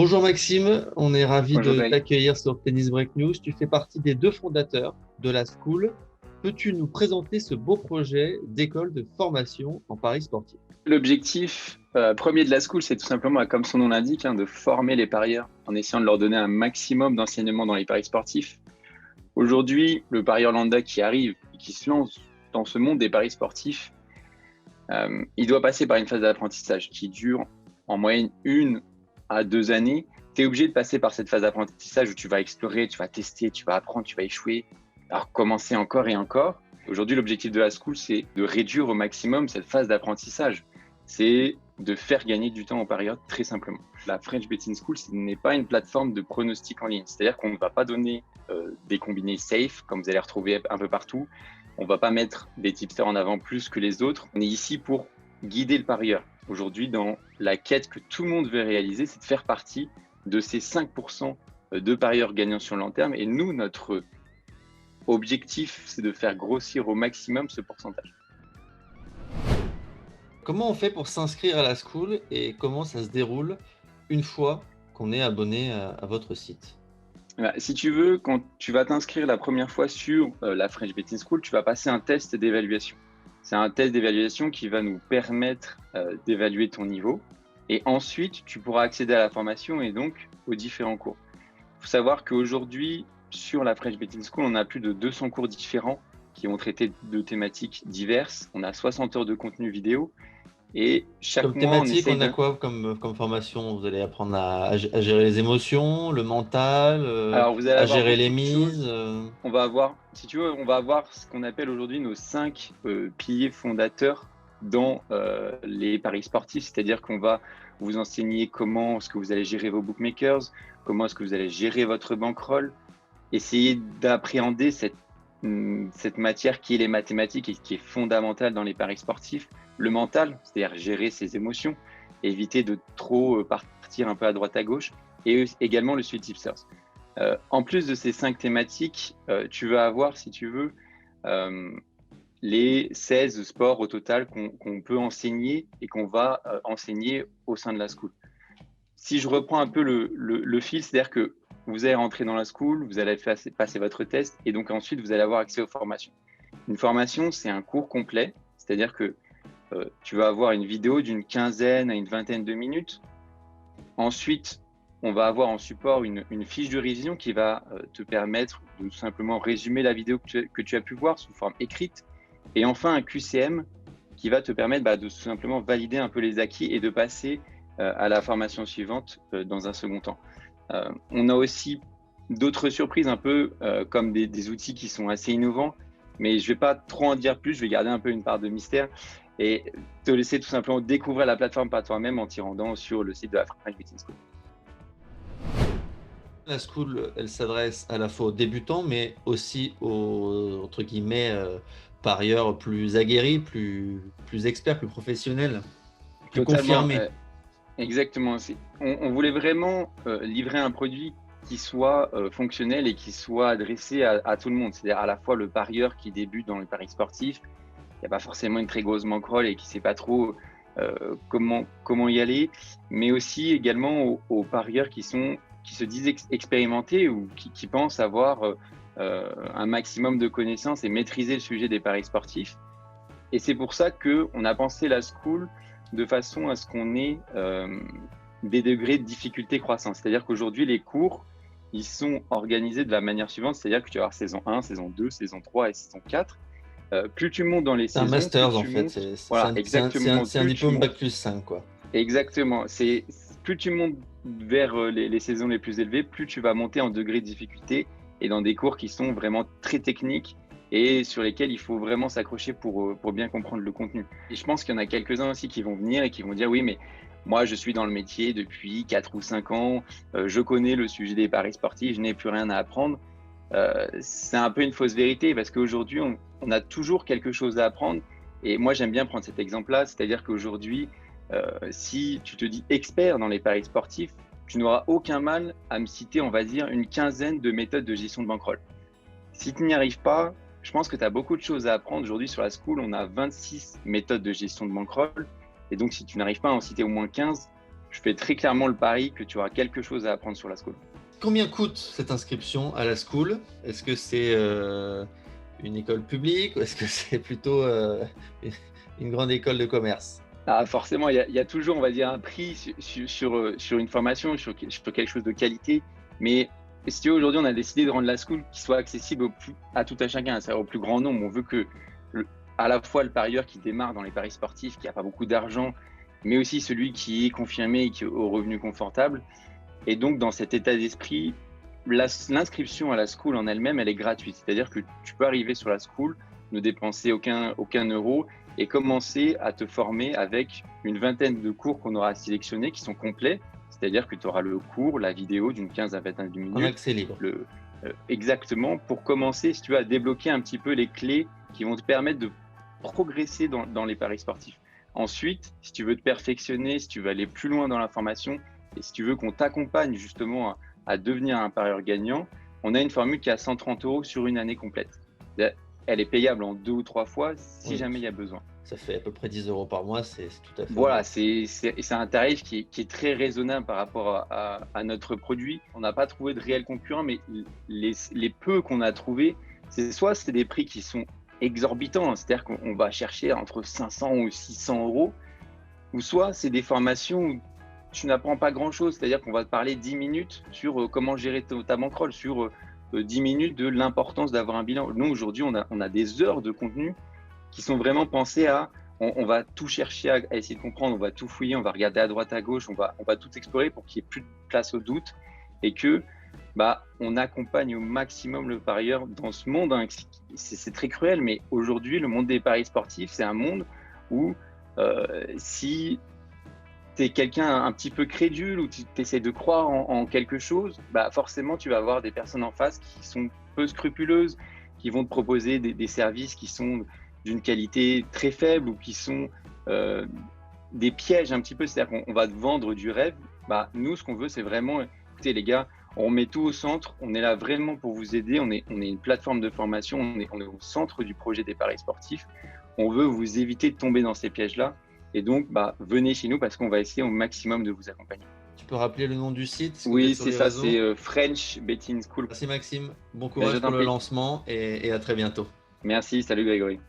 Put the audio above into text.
Bonjour Maxime, on est ravi Bonjour de Greg. t'accueillir sur Tennis Break News. Tu fais partie des deux fondateurs de la School. Peux-tu nous présenter ce beau projet d'école de formation en paris sportif? L'objectif premier de la school, c'est tout simplement, comme son nom l'indique, de former les parieurs en essayant de leur donner un maximum d'enseignement dans les paris sportifs. Aujourd'hui, le parieur lambda qui arrive et qui se lance dans ce monde des paris sportifs, il doit passer par une phase d'apprentissage qui dure en moyenne 1 à 2 années. Tu es obligé de passer par cette phase d'apprentissage où tu vas explorer, tu vas tester, tu vas apprendre, tu vas échouer, alors recommencer encore et encore. Aujourd'hui, l'objectif de la school, c'est de réduire au maximum cette phase d'apprentissage. C'est de faire gagner du temps aux parieurs très simplement. La French Betting School, ce n'est pas une plateforme de pronostic en ligne. C'est-à-dire qu'on ne va pas donner des combinés safe, comme vous allez retrouver un peu partout. On ne va pas mettre des tipsters en avant plus que les autres. On est ici pour guider le parieur. Aujourd'hui, dans la quête que tout le monde veut réaliser, c'est de faire partie de ces 5% de parieurs gagnants sur le long terme. Et nous, notre objectif, c'est de faire grossir au maximum ce pourcentage. Comment on fait pour s'inscrire à la School et comment ça se déroule une fois qu'on est abonné à votre site? Si tu veux, quand tu vas t'inscrire la première fois sur la French Betting School, tu vas passer un test d'évaluation. C'est un test d'évaluation qui va nous permettre d'évaluer ton niveau. Et ensuite, tu pourras accéder à la formation et donc aux différents cours. Il faut savoir qu'aujourd'hui, sur la French Betting School, on a plus de 200 cours différents qui vont traiter de thématiques diverses. On a 60 heures de contenu vidéo. Et chaque Comme mois, on thématique, essaye on a de… quoi comme formation? Vous allez apprendre à gérer les émotions, le mental, Alors, vous allez à avoir gérer les beaucoup de mises. choses. On va avoir, si tu veux, on va avoir ce qu'on appelle aujourd'hui nos 5 piliers fondateurs dans les paris sportifs. C'est-à-dire qu'on va vous enseigner comment est-ce que vous allez gérer vos bookmakers, comment est-ce que vous allez gérer votre bankroll, essayer d'appréhender cette matière qui est les mathématiques et qui est fondamentale dans les paris sportifs. Le mental, c'est-à-dire gérer ses émotions, éviter de trop partir un peu à droite à gauche, et également le suite tipsters. En plus de ces 5 thématiques, tu vas avoir, si tu veux, les 16 sports au total qu'on peut enseigner et qu'on va enseigner au sein de la school. Si je reprends un peu le fil, c'est-à-dire que vous allez rentrer dans la school, vous allez passer votre test et donc ensuite vous allez avoir accès aux formations. Une formation, c'est un cours complet, c'est-à-dire que tu vas avoir une vidéo d'une quinzaine à une vingtaine de minutes. Ensuite, on va avoir en support une fiche de révision qui va te permettre de tout simplement résumer la vidéo que tu as pu voir sous forme écrite. Et enfin, un QCM qui va te permettre de tout simplement valider un peu les acquis et de passer à la formation suivante dans un second temps. On a aussi d'autres surprises un peu comme des outils qui sont assez innovants, mais je ne vais pas trop en dire plus, je vais garder un peu une part de mystère et te laisser tout simplement découvrir la plateforme par toi-même en t'y rendant sur le site de la French Betting School. La School, elle s'adresse à la fois aux débutants, mais aussi aux, entre guillemets, parieurs plus aguerris, plus experts, plus professionnels, plus Totalement, confirmés. exactement. On voulait vraiment livrer un produit qui soit fonctionnel et qui soit adressé à tout le monde. C'est-à-dire à la fois le parieur qui débute dans le pari sportif, il n'y a pas forcément une très grosse bankroll et qui ne sait pas trop comment y aller, mais aussi également aux parieurs qui se disent expérimentés ou qui pensent avoir un maximum de connaissances et maîtriser le sujet des paris sportifs. Et c'est pour ça qu'on a pensé la school de façon à ce qu'on ait des degrés de difficulté croissants. C'est-à-dire qu'aujourd'hui, les cours, ils sont organisés de la manière suivante, c'est-à-dire que tu vas avoir saison 1, saison 2, saison 3 et saison 4. Plus tu montes dans les C'est un saisons, plus master en tu fait, montes… Voilà, exactement. c'est un Plus tu diplôme montes… Bac plus 5 quoi. Exactement. Plus tu montes vers les saisons les plus élevées, plus tu vas monter en degré de difficulté et dans des cours qui sont vraiment très techniques et sur lesquels il faut vraiment s'accrocher pour bien comprendre le contenu. Et je pense qu'il y en a quelques-uns aussi qui vont venir et qui vont dire oui, mais moi je suis dans le métier depuis 4 ou 5 ans, je connais le sujet des paris sportifs, je n'ai plus rien à apprendre. C'est un peu une fausse vérité parce qu'aujourd'hui on a toujours quelque chose à apprendre et moi j'aime bien prendre cet exemple-là, c'est-à-dire qu'aujourd'hui si tu te dis expert dans les paris sportifs, tu n'auras aucun mal à me citer, on va dire, une quinzaine de méthodes de gestion de bankroll. Si tu n'y arrives pas, je pense que tu as beaucoup de choses à apprendre. Aujourd'hui, sur la school, on a 26 méthodes de gestion de bankroll. Et donc, si tu n'arrives pas à en citer au moins 15, je fais très clairement le pari que tu auras quelque chose à apprendre sur la school. Combien coûte cette inscription à la school? Est-ce que c'est une école publique ou est-ce que c'est plutôt une grande école de commerce? Ah, forcément, il y a toujours, on va dire, un prix sur une formation, sur quelque chose de qualité. Mais si tu veux, aujourd'hui, on a décidé de rendre la school qui soit accessible à tout à chacun, c'est-à-dire au plus grand nombre. On veut que à la fois le parieur qui démarre dans les paris sportifs, qui n'a pas beaucoup d'argent, mais aussi celui qui est confirmé et qui est au revenu confortable. Et donc, dans cet état d'esprit, l'inscription à la school en elle-même, elle est gratuite. C'est-à-dire que tu peux arriver sur la school, ne dépenser aucun euro et commencer à te former avec une vingtaine de cours qu'on aura sélectionnés qui sont complets. C'est-à-dire que tu auras le cours, la vidéo d'une 15 à 21 minutes. En accès libre. Exactement, pour commencer, si tu veux, à débloquer un petit peu les clés qui vont te permettre de progresser dans les paris sportifs. Ensuite, si tu veux te perfectionner, si tu veux aller plus loin dans la formation et si tu veux qu'on t'accompagne justement à devenir un parieur gagnant, on a une formule qui est à 130 € sur une année complète. Elle est payable en 2 ou 3 fois si jamais il y a besoin. Ça fait à peu près 10 € par mois, c'est tout à fait… Voilà, c'est un tarif qui est très raisonnable par rapport à notre produit. On n'a pas trouvé de réels concurrents, mais les peu qu'on a trouvés, c'est des prix qui sont exorbitants, c'est-à-dire qu'on va chercher entre 500 ou 600 €, ou soit c'est des formations où tu n'apprends pas grand-chose, c'est-à-dire qu'on va te parler 10 minutes sur comment gérer ta bankroll, sur 10 minutes de l'importance d'avoir un bilan. Nous, aujourd'hui, on a des heures de contenu qui sont vraiment pensés à… On va tout chercher à essayer de comprendre, on va tout fouiller, on va regarder à droite, à gauche, on va tout explorer pour qu'il n'y ait plus de place au doute et que on accompagne au maximum le parieur dans ce monde. Hein. C'est très cruel, mais aujourd'hui, le monde des paris sportifs, c'est un monde où si tu es quelqu'un un petit peu crédule ou tu essaies de croire en quelque chose, forcément, tu vas avoir des personnes en face qui sont peu scrupuleuses, qui vont te proposer des services qui sont d'une qualité très faible ou qui sont des pièges un petit peu, c'est-à-dire qu'on va te vendre du rêve. Nous, ce qu'on veut, c'est vraiment, écoutez les gars, on met tout au centre, on est là vraiment pour vous aider, on est une plateforme de formation, on est au centre du projet des paris sportifs. On veut vous éviter de tomber dans ces pièges-là et donc venez chez nous parce qu'on va essayer au maximum de vous accompagner. Tu peux rappeler le nom du site? Oui, c'est ça, c'est French Betting School. Merci Maxime, bon courage pour le lancement et à très bientôt. Merci, salut Grégory.